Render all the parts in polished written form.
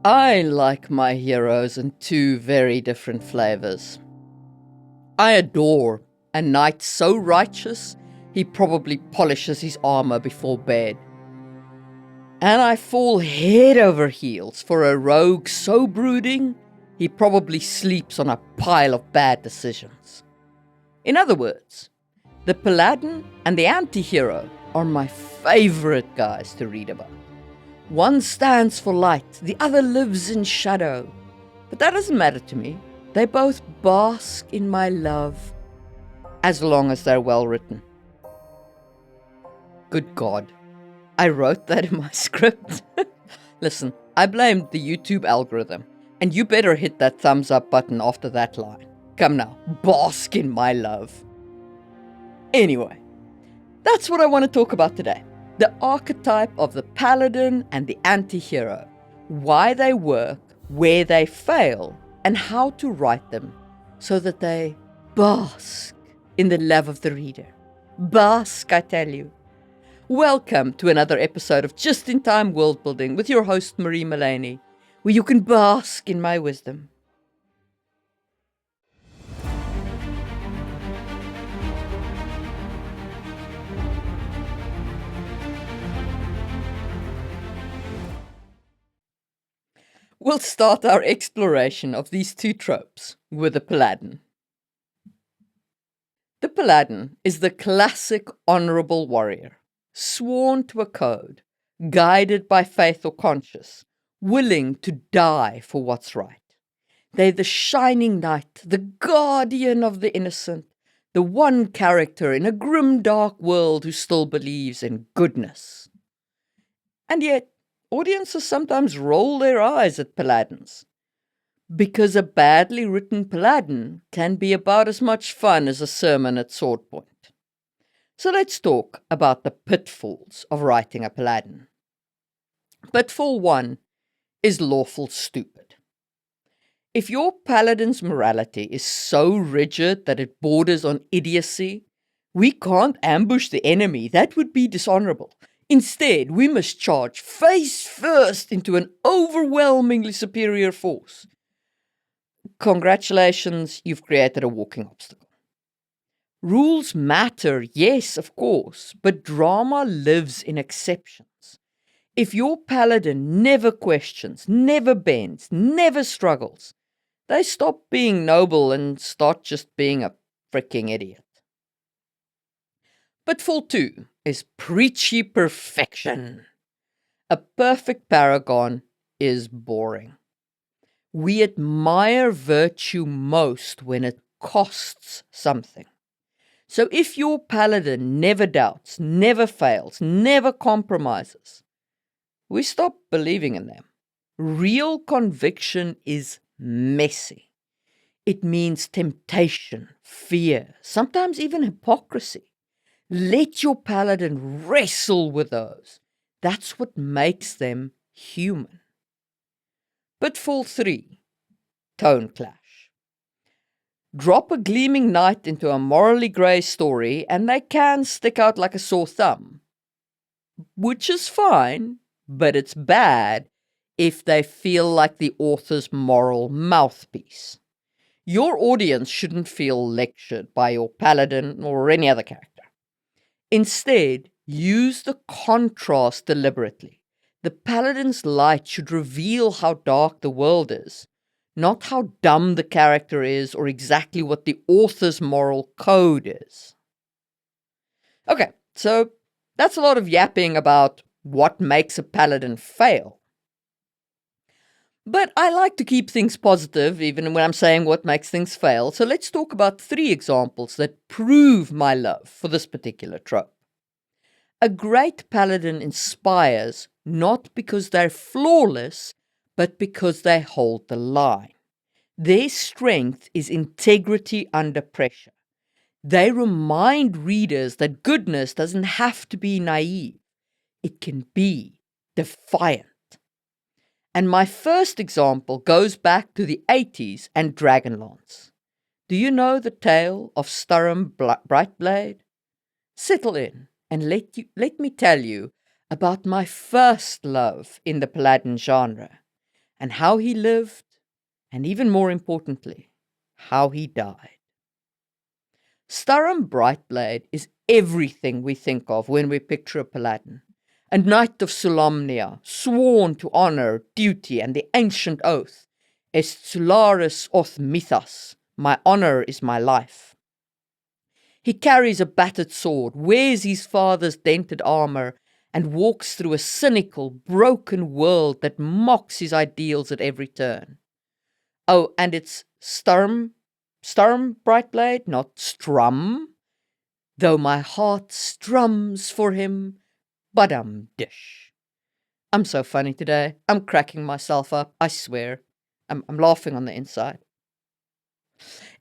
I like my heroes in two very different flavors. I adore a knight so righteous he probably polishes his armor before bed. And I fall head over heels for a rogue so brooding he probably sleeps on a pile of bad decisions. In other words, the Paladin and the anti-hero are my favorite guys to read about. One stands for light, the other lives in shadow. But that doesn't matter to me. They both bask in my love, as long as they're well written. Good God, I wrote that in my script. Listen, I blamed the YouTube algorithm, and you better hit that thumbs up button after that line. Come now, bask in my love. Anyway, that's what I want to talk about today. The archetype of the Paladin and the anti-hero, why they work, where they fail, and how to write them so that they bask in the love of the reader. Bask, I tell you. Welcome to another episode of Just in Time Worldbuilding with your host Marie Mullaney, where you can bask in my wisdom. We'll start our exploration of these two tropes with the Paladin. The Paladin is the classic honorable warrior, sworn to a code, guided by faith or conscience, willing to die for what's right. They're the shining knight, the guardian of the innocent, the one character in a grim dark world who still believes in goodness. And yet, audiences sometimes roll their eyes at Paladins, because a badly written Paladin can be about as much fun as a sermon at sword point. So let's talk about the pitfalls of writing a Paladin. Pitfall 1 is lawful stupid. If your Paladin's morality is so rigid that it borders on idiocy, we can't ambush the enemy, that would be dishonorable. Instead, we must charge face first into an overwhelmingly superior force. Congratulations, you've created a walking obstacle. Rules matter, yes, of course, but drama lives in exceptions. If your Paladin never questions, never bends, never struggles, they stop being noble and start just being a freaking idiot. Pitfall 2 is preachy perfection. A perfect paragon is boring. We admire virtue most when it costs something. So if your Paladin never doubts, never fails, never compromises, we stop believing in them. Real conviction is messy. It means temptation, fear, sometimes even hypocrisy. Let your Paladin wrestle with those. That's what makes them human. Pitfall 3, tone clash. Drop a gleaming knight into a morally grey story and they can stick out like a sore thumb. Which is fine, but it's bad if they feel like the author's moral mouthpiece. Your audience shouldn't feel lectured by your Paladin or any other character. Instead, use the contrast deliberately. The Paladin's light should reveal how dark the world is, not how dumb the character is or exactly what the author's moral code is. Okay, so that's a lot of yapping about what makes a Paladin fail. But I like to keep things positive even when I'm saying what makes things fail, so let's talk about 3 examples that prove my love for this particular trope. A great Paladin inspires not because they're flawless, but because they hold the line. Their strength is integrity under pressure. They remind readers that goodness doesn't have to be naive. It can be defiant. And my first example goes back to the 80s and Dragonlance. Do you know the tale of Sturm Brightblade? Settle in and let me tell you about my first love in the Paladin genre. and how he lived, and even more importantly, how he died. Sturm Brightblade is everything we think of when we picture a Paladin. A knight of Solamnia, sworn to honor, duty, and the ancient oath. Est solaris oth mythos, my honor is my life. He carries a battered sword, wears his father's dented armor, and walks through a cynical, broken world that mocks his ideals at every turn. Oh, and it's Sturm Brightblade, not Strum, though my heart strums for him, dish. I'm so funny today. I'm cracking myself up, I swear. I'm laughing on the inside.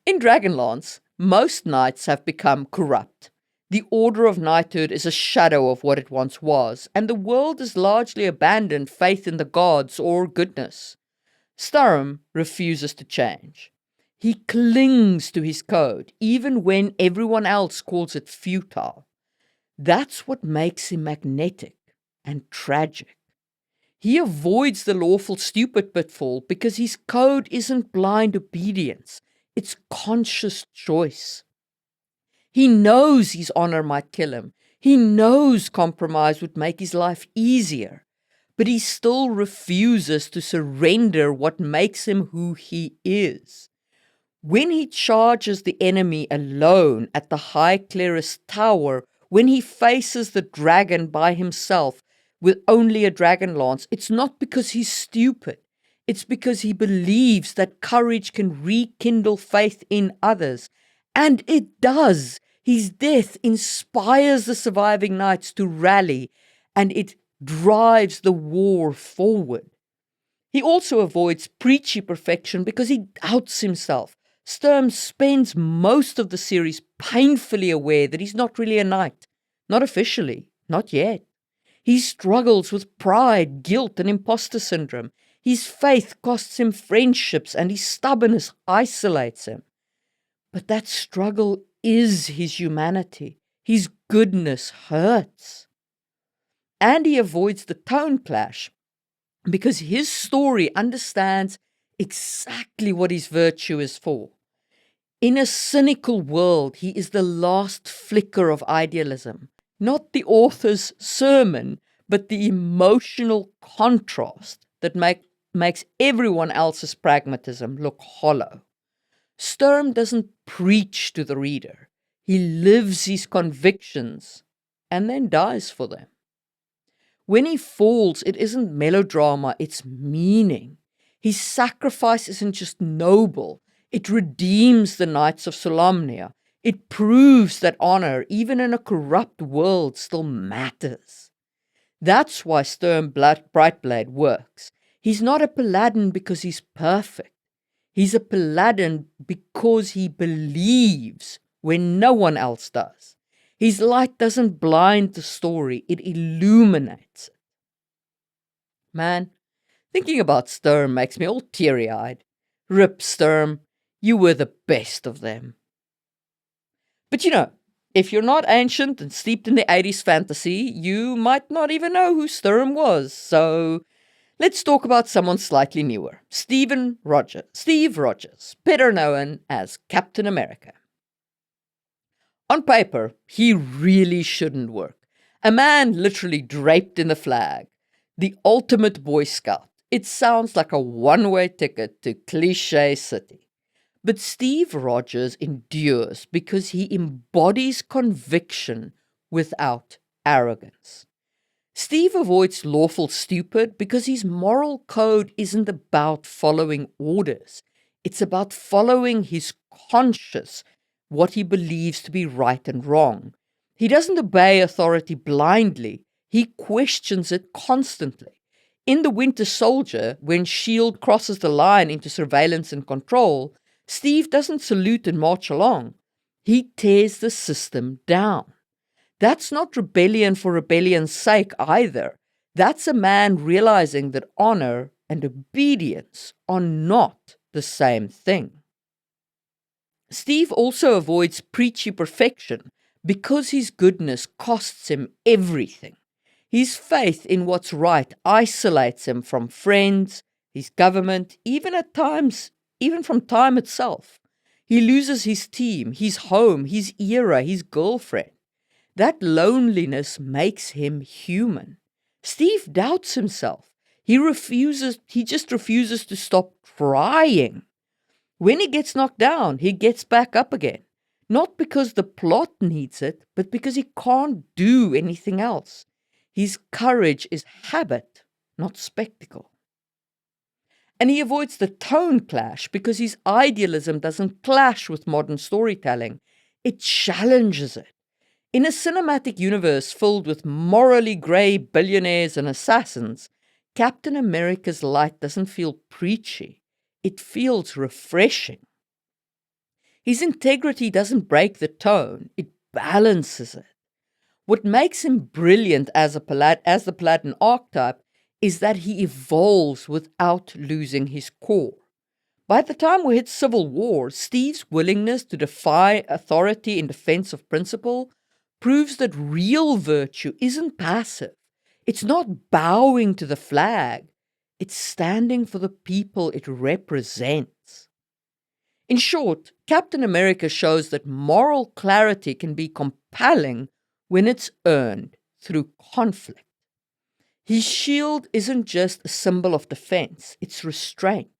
In Dragonlance, most knights have become corrupt. The order of knighthood is a shadow of what it once was, and the world has largely abandoned faith in the gods or goodness. Sturm refuses to change. He clings to his code, even when everyone else calls it futile. That's what makes him magnetic and tragic. He avoids the lawful stupid pitfall because his code isn't blind obedience, it's conscious choice. He knows his honor might kill him. He knows compromise would make his life easier. But he still refuses to surrender what makes him who he is. When he charges the enemy alone at the High Clerist's tower, when he faces the dragon by himself with only a dragon lance, it's not because he's stupid. It's because he believes that courage can rekindle faith in others. And it does. His death inspires the surviving knights to rally, and it drives the war forward. He also avoids preachy perfection because he doubts himself. Sturm spends most of the series painfully aware that he's not really a knight. Not officially. Not yet. He struggles with pride, guilt, and imposter syndrome. His faith costs him friendships, and his stubbornness isolates him. But that struggle is his humanity. His goodness hurts. And he avoids the tone clash because his story understands exactly what his virtue is for. In a cynical world, he is the last flicker of idealism, not the author's sermon, but the emotional contrast that makes everyone else's pragmatism look hollow. Sturm doesn't preach to the reader. He lives his convictions and then dies for them. When he falls, it isn't melodrama, it's meaning. His sacrifice isn't just noble, it redeems the Knights of Solamnia. It proves that honor, even in a corrupt world, still matters. That's why Sturm Brightblade works. He's not a Paladin because he's perfect. He's a Paladin because he believes when no one else does. His light doesn't blind the story, it illuminates it. Man, thinking about Sturm makes me all teary-eyed. Rip Sturm, you were the best of them. But if you're not ancient and steeped in the 80s fantasy, you might not even know who Sturm was. So let's talk about someone slightly newer. Steve Rogers, better known as Captain America. On paper, he really shouldn't work. A man literally draped in the flag. The ultimate Boy Scout. It sounds like a one-way ticket to cliche city. But Steve Rogers endures because he embodies conviction without arrogance. Steve avoids lawful stupid because his moral code isn't about following orders. It's about following his conscience, what he believes to be right and wrong. He doesn't obey authority blindly. He questions it constantly. In The Winter Soldier, when S.H.I.E.L.D. crosses the line into surveillance and control, Steve doesn't salute and march along. He tears the system down. That's not rebellion for rebellion's sake either. That's a man realizing that honor and obedience are not the same thing. Steve also avoids preachy perfection because his goodness costs him everything. His faith in what's right isolates him from friends, his government, even at times, even from time itself. He loses his team, his home, his era, his girlfriend. That loneliness makes him human. Steve doubts himself. He just refuses to stop trying. When he gets knocked down, he gets back up again. Not because the plot needs it, but because he can't do anything else. His courage is habit, not spectacle. And he avoids the tone clash because his idealism doesn't clash with modern storytelling. It challenges it. In a cinematic universe filled with morally grey billionaires and assassins, Captain America's light doesn't feel preachy. It feels refreshing. His integrity doesn't break the tone, it balances it. What makes him brilliant as the Paladin archetype is that he evolves without losing his core. By the time we hit Civil War, Steve's willingness to defy authority in defense of principle proves that real virtue isn't passive. It's not bowing to the flag. It's standing for the people it represents. In short, Captain America shows that moral clarity can be compelling when it's earned through conflict. His shield isn't just a symbol of defense, it's restraint.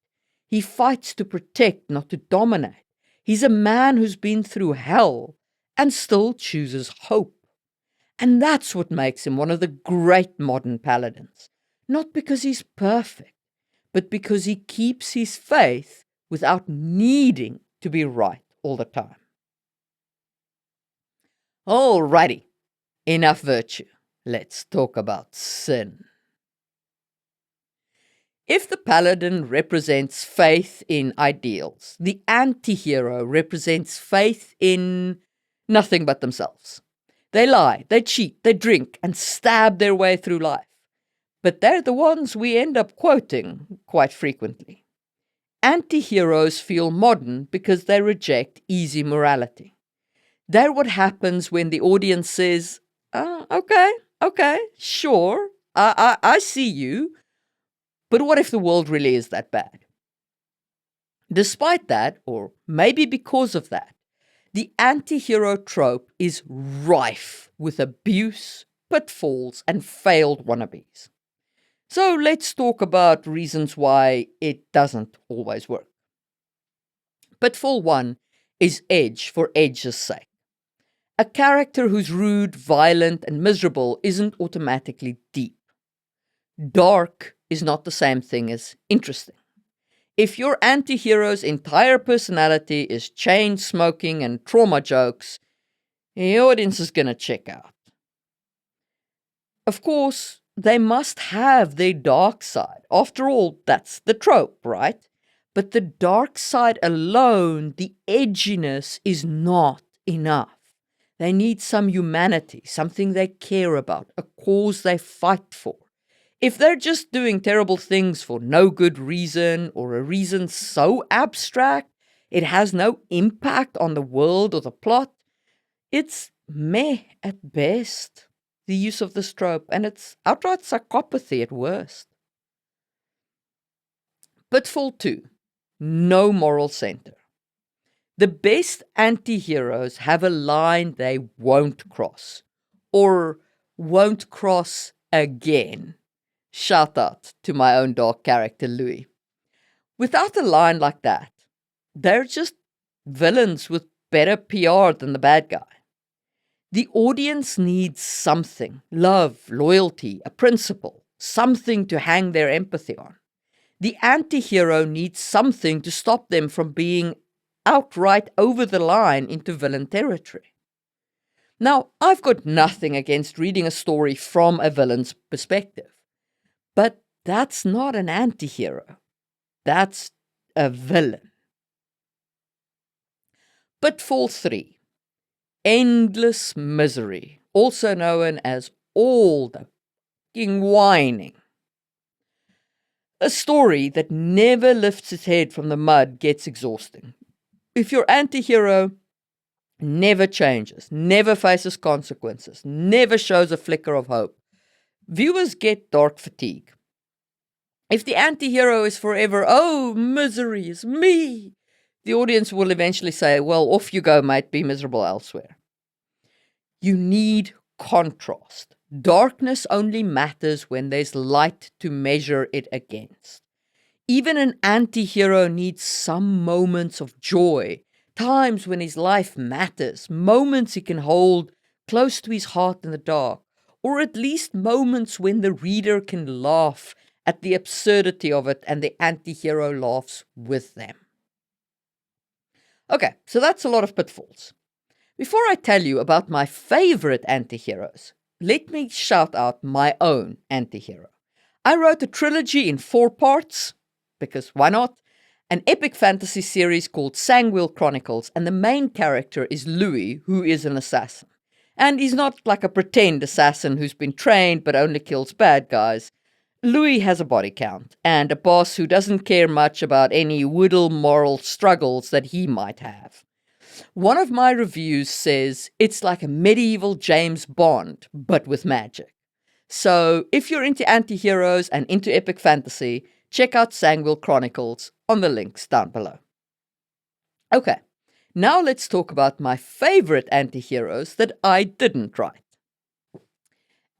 He fights to protect, not to dominate. He's a man who's been through hell and still chooses hope. And that's what makes him one of the great modern paladins. Not because he's perfect, but because he keeps his faith without needing to be right all the time. Alrighty, enough virtue. Let's talk about sin. If the paladin represents faith in ideals, the anti-hero represents faith in nothing but themselves. They lie, they cheat, they drink, and stab their way through life. But they're the ones we end up quoting quite frequently. Anti-heroes feel modern because they reject easy morality. They're what happens when the audience says, okay, sure, I see you, but what if the world really is that bad? Despite that, or maybe because of that, the anti-hero trope is rife with abuse, pitfalls, and failed wannabes. So let's talk about reasons why it doesn't always work. Pitfall 1 is edge for edge's sake. A character who's rude, violent, and miserable isn't automatically deep. Dark is not the same thing as interesting. If your anti-hero's entire personality is chain smoking and trauma jokes, the audience is going to check out. Of course, they must have their dark side. After all, that's the trope, right? But the dark side alone, the edginess, is not enough. They need some humanity, something they care about, a cause they fight for. If they're just doing terrible things for no good reason, or a reason so abstract it has no impact on the world or the plot, it's meh at best, the use of this trope, and it's outright psychopathy at worst. Pitfall 2. No moral center. The best anti-heroes have a line they won't cross, or won't cross again. Shout out to my own dark character, Louis. Without a line like that, they're just villains with better PR than the bad guy. The audience needs something, love, loyalty, a principle, something to hang their empathy on. The anti-hero needs something to stop them from being outright over the line into villain territory. Now, I've got nothing against reading a story from a villain's perspective. But that's not an anti-hero. That's a villain. Pitfall 3. Endless misery, also known as all the fucking whining. A story that never lifts its head from the mud gets exhausting. If your anti-hero never changes, never faces consequences, never shows a flicker of hope, viewers get dark fatigue. If the anti-hero is forever, oh, misery is me, the audience will eventually say, well, off you go, mate, be miserable elsewhere. You need contrast. Darkness only matters when there's light to measure it against. Even an anti-hero needs some moments of joy, times when his life matters, moments he can hold close to his heart in the dark, or at least moments when the reader can laugh at the absurdity of it and the anti-hero laughs with them. Okay, so that's a lot of pitfalls. Before I tell you about my favorite anti-heroes, let me shout out my own anti-hero. I wrote a trilogy in 4 parts, because why not? An epic fantasy series called Sangwheel Chronicles, and the main character is Louis, who is an assassin. And he's not like a pretend assassin who's been trained but only kills bad guys. Louis has a body count, and a boss who doesn't care much about any whittle moral struggles that he might have. One of my reviews says it's like a medieval James Bond, but with magic. So if you're into anti-heroes and into epic fantasy, check out Sangwheel Chronicles on the links down below. Okay, now let's talk about my favorite anti-heroes that I didn't write.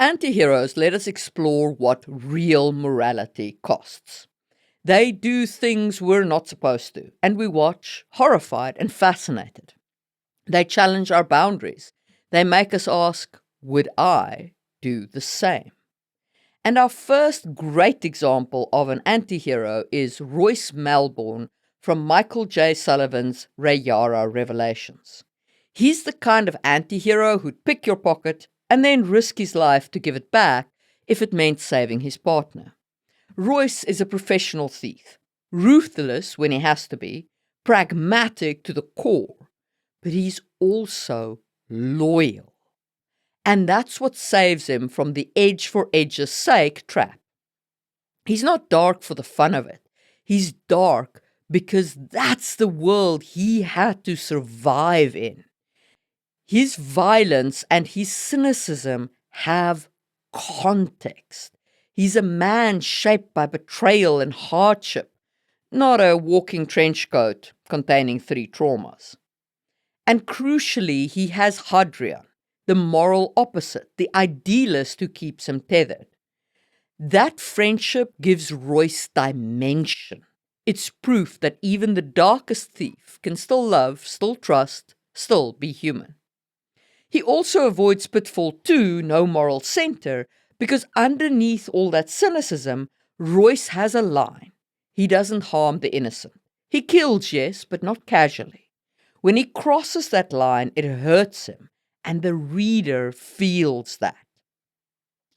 Anti-heroes let us explore what real morality costs. They do things we're not supposed to, and we watch, horrified and fascinated. They challenge our boundaries. They make us ask, would I do the same? And our first great example of an anti-hero is Royce Melbourne from Michael J. Sullivan's Rayara Revelations. He's the kind of anti-hero who'd pick your pocket and then risk his life to give it back if it meant saving his partner. Royce is a professional thief, ruthless when he has to be, pragmatic to the core, but he's also loyal. And that's what saves him from the edge for edge's sake trap. He's not dark for the fun of it. He's dark because that's the world he had to survive in. His violence and his cynicism have context. He's a man shaped by betrayal and hardship, not a walking trench coat containing 3 traumas. And crucially, he has Hadrian, the moral opposite, the idealist who keeps him tethered. That friendship gives Royce dimension. It's proof that even the darkest thief can still love, still trust, still be human. He also avoids pitfall 2, no moral center, because underneath all that cynicism, Royce has a line. He doesn't harm the innocent. He kills, yes, but not casually. When he crosses that line, it hurts him, and the reader feels that.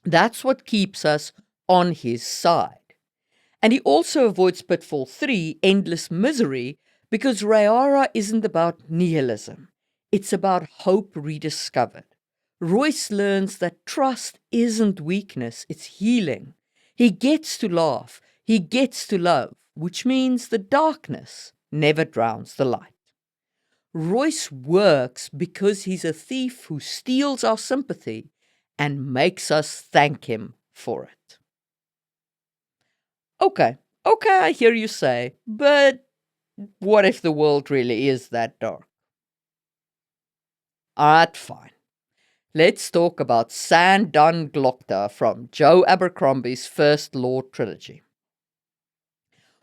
That's what keeps us on his side. And he also avoids pitfall 3, endless misery, because Rayara isn't about nihilism. It's about hope rediscovered. Royce learns that trust isn't weakness, it's healing. He gets to laugh, he gets to love, which means the darkness never drowns the light. Royce works because he's a thief who steals our sympathy and makes us thank him for it. Okay, I hear you say, but what if the world really is that dark? Alright, fine. Let's talk about San Don Glokta from Joe Abercrombie's First Law trilogy.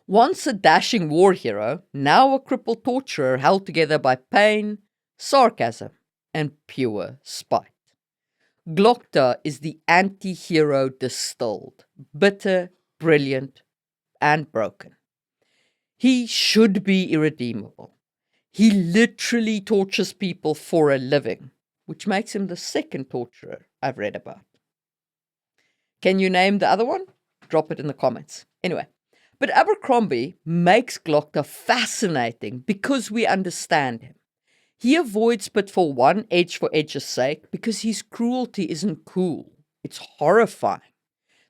Once a dashing war hero, now a crippled torturer held together by pain, sarcasm, and pure spite. Glokta is the anti-hero distilled, bitter, brilliant, and broken. He should be irredeemable. He literally tortures people for a living, which makes him the second torturer I've read about. Can you name the other one? Drop it in the comments. Anyway, but Abercrombie makes Glokta fascinating because we understand him. He avoids pitfall 1, edge for edge's sake, because his cruelty isn't cool. It's horrifying.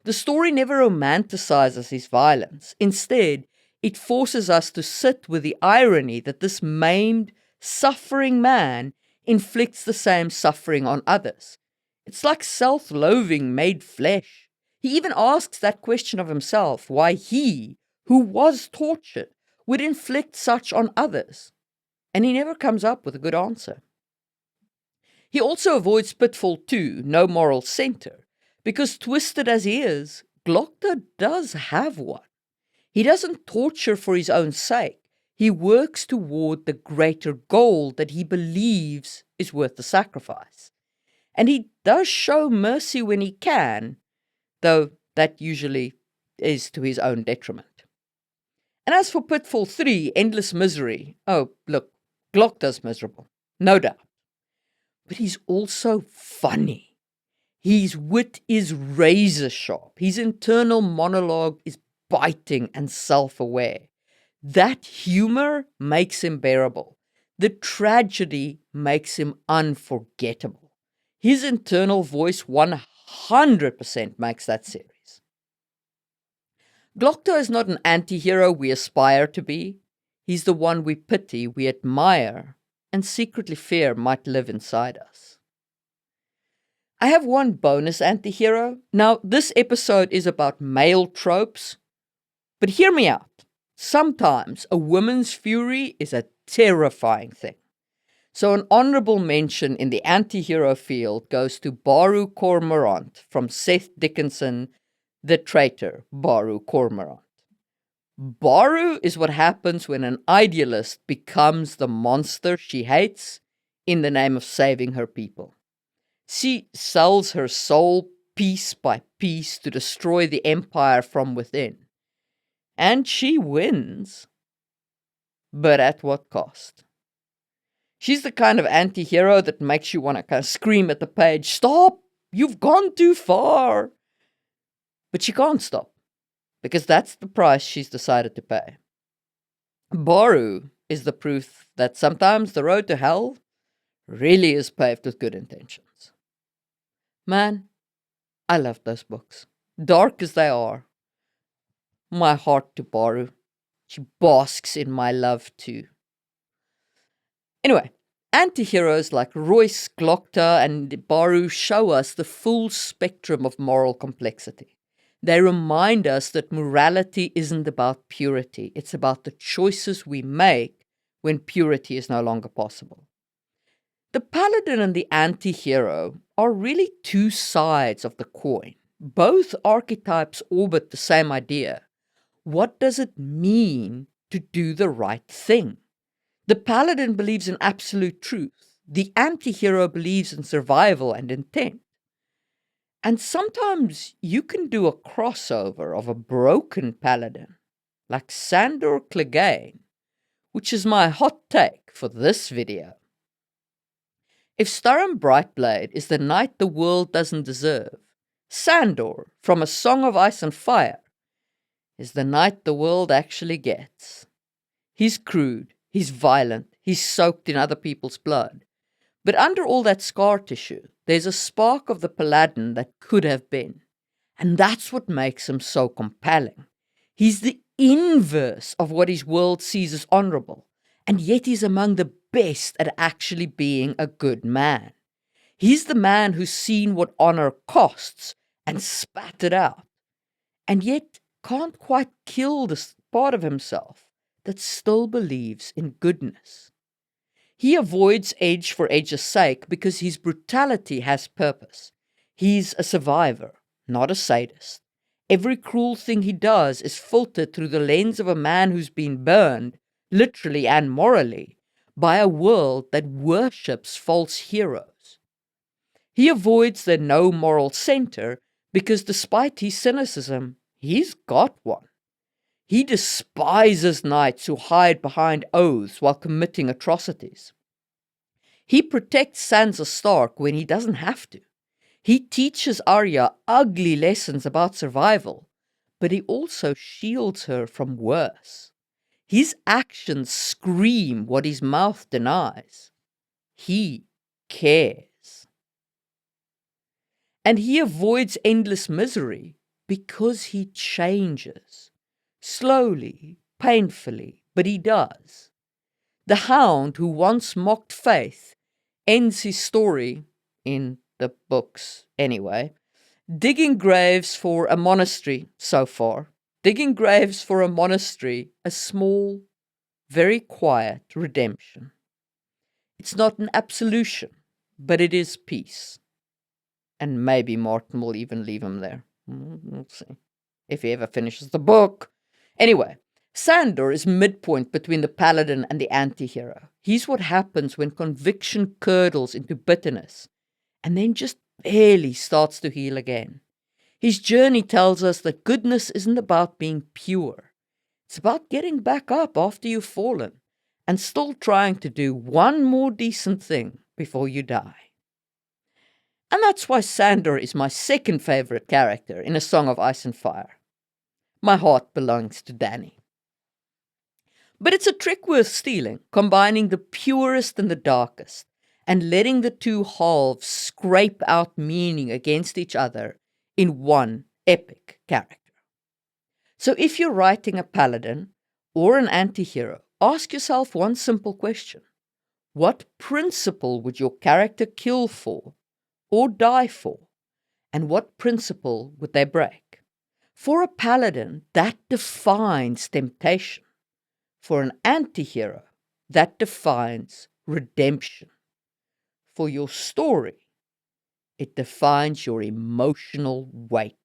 The story never romanticizes his violence. Instead, it forces us to sit with the irony that this maimed, suffering man inflicts the same suffering on others. It's like self-loathing made flesh. He even asks that question of himself, why he, who was tortured, would inflict such on others. And he never comes up with a good answer. He also avoids pitfall 2, no moral center, because twisted as he is, Glokta does have one. He doesn't torture for his own sake. He works toward the greater goal that he believes is worth the sacrifice. And he does show mercy when he can, though that usually is to his own detriment. And as for pitfall 3, endless misery, oh, look, Glokta's miserable, no doubt. But he's also funny. His wit is razor sharp. His internal monologue is biting and self-aware. That humor makes him bearable. The tragedy makes him unforgettable. His internal voice 100% makes that series. Glokta is not an anti-hero we aspire to be. He's the one we pity, we admire, and secretly fear might live inside us. I have one bonus anti-hero. Now, this episode is about male tropes, but hear me out. Sometimes a woman's fury is a terrifying thing. So an honorable mention in the anti-hero field goes to Baru Cormorant from Seth Dickinson, The Traitor, Baru Cormorant. Baru is what happens when an idealist becomes the monster she hates in the name of saving her people. She sells her soul piece by piece to destroy the empire from within. And she wins. But at what cost? She's the kind of anti-hero that makes you want to kind of scream at the page, "Stop! You've gone too far!" But she can't stop, because that's the price she's decided to pay. Baru is the proof that sometimes the road to hell really is paved with good intentions. Man, I love those books. Dark as they are. My heart to Baru. She basks in my love too. Anyway, anti-heroes like Royce, Glokta, and Baru show us the full spectrum of moral complexity. They remind us that morality isn't about purity. It's about the choices we make when purity is no longer possible. The Paladin and the anti-hero are really two sides of the coin. Both archetypes orbit the same idea. What does it mean to do the right thing? The Paladin believes in absolute truth. The anti-hero believes in survival and intent. And sometimes you can do a crossover of a broken Paladin, like Sandor Clegane, which is my hot take for this video. If Sturm Brightblade is the knight the world doesn't deserve, Sandor, from A Song of Ice and Fire, is the knight the world actually gets. He's crude, he's violent, he's soaked in other people's blood. But under all that scar tissue, there's a spark of the Paladin that could have been. And that's what makes him so compelling. He's the inverse of what his world sees as honorable, and yet he's among the best at actually being a good man. He's the man who's seen what honor costs and spat it out, and yet can't quite kill this part of himself that still believes in goodness. He avoids edge for edge's sake because his brutality has purpose. He's a survivor, not a sadist. Every cruel thing he does is filtered through the lens of a man who's been burned, literally and morally, by a world that worships false heroes. He avoids the no moral center because despite his cynicism, he's got one. He despises knights who hide behind oaths while committing atrocities. He protects Sansa Stark when he doesn't have to. He teaches Arya ugly lessons about survival, but he also shields her from worse. His actions scream what his mouth denies. He cares. And he avoids endless misery because he changes. Slowly, painfully, but he does. The hound who once mocked faith ends his story, in the books anyway, Digging graves for a monastery so far. Digging graves for a monastery, a small, very quiet redemption. It's not an absolution, but it is peace. And maybe Martin will even leave him there. We'll see. If he ever finishes the book. Anyway, Sandor is midpoint between the paladin and the anti-hero. He's what happens when conviction curdles into bitterness and then just barely starts to heal again. His journey tells us that goodness isn't about being pure. It's about getting back up after you've fallen and still trying to do one more decent thing before you die. And that's why Sandor is my second favorite character in A Song of Ice and Fire. My heart belongs to Danny. But it's a trick worth stealing, combining the purest and the darkest, and letting the two halves scrape out meaning against each other in one epic character. So if you're writing a paladin or an anti-hero, ask yourself one simple question. What principle would your character kill for or die for? And what principle would they break? For a paladin, that defines temptation. For an anti-hero, that defines redemption. For your story, it defines your emotional weight.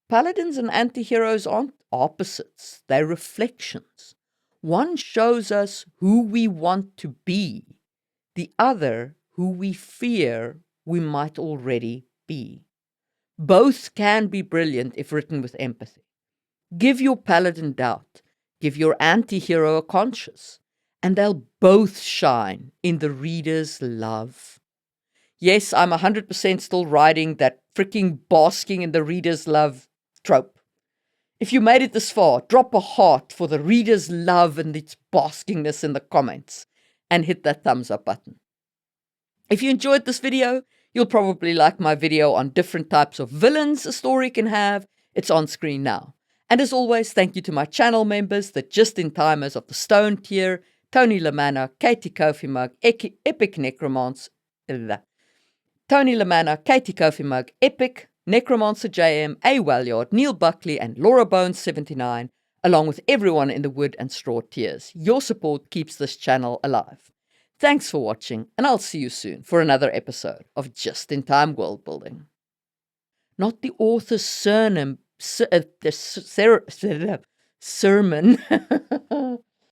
Paladins and anti-heroes aren't opposites, they're reflections. One shows us who we want to be, the other who we fear we might already be. Both can be brilliant if written with empathy. Give your paladin doubt, give your anti-hero a conscience, and they'll both shine in the reader's love. Yes, I'm 100% still riding that freaking basking in the reader's love trope. If you made it this far, drop a heart for the reader's love and its baskingness in the comments, and hit that thumbs up button. If you enjoyed this video, you'll probably like my video on different types of villains a story can have. It's on screen now. And as always, thank you to my channel members, the just-in-timers of the Stone tier, Tony Lamanna, Katie Kofi Mug, Epic Necromancer, Tony Lamanna, Katie Kofi Mug, Epic, Necromancer JM, A. Wallyard, Neil Buckley, and Laura Bones 79, along with everyone in the wood and straw tiers. Your support keeps this channel alive. Thanks for watching, and I'll see you soon for another episode of Just-in-Time World Building. Not the author's sermon.